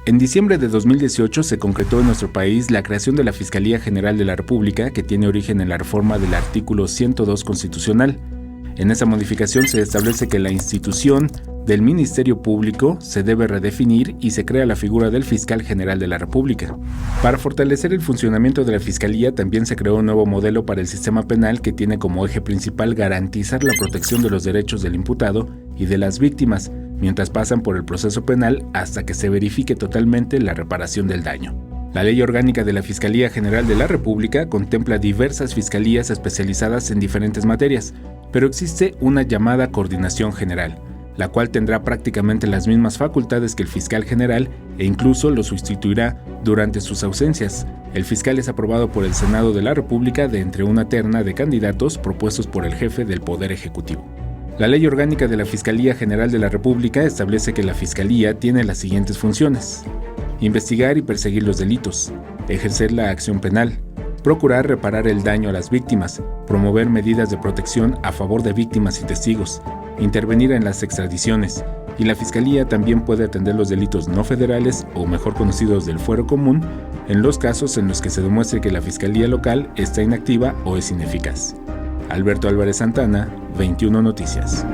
En diciembre de 2018 se concretó en nuestro país la creación de la Fiscalía General de la República, que tiene origen en la reforma del artículo 102 constitucional. En esa modificación se establece que la institución del Ministerio Público se debe redefinir y se crea la figura del Fiscal General de la República. Para fortalecer el funcionamiento de la Fiscalía, también se creó un nuevo modelo para el sistema penal que tiene como eje principal garantizar la protección de los derechos del imputado y de las víctimas, mientras pasan por el proceso penal hasta que se verifique totalmente la reparación del daño. La Ley Orgánica de la Fiscalía General de la República contempla diversas fiscalías especializadas en diferentes materias, pero existe una llamada Coordinación General, la cual tendrá prácticamente las mismas facultades que el fiscal general e incluso lo sustituirá durante sus ausencias. El fiscal es aprobado por el Senado de la República de entre una terna de candidatos propuestos por el jefe del Poder Ejecutivo. La Ley Orgánica de la Fiscalía General de la República establece que la Fiscalía tiene las siguientes funciones: investigar y perseguir los delitos, ejercer la acción penal, procurar reparar el daño a las víctimas, promover medidas de protección a favor de víctimas y testigos, intervenir en las extradiciones, y la Fiscalía también puede atender los delitos no federales o mejor conocidos del fuero común en los casos en los que se demuestre que la Fiscalía local está inactiva o es ineficaz. Alberto Álvarez Santana, 21 Noticias.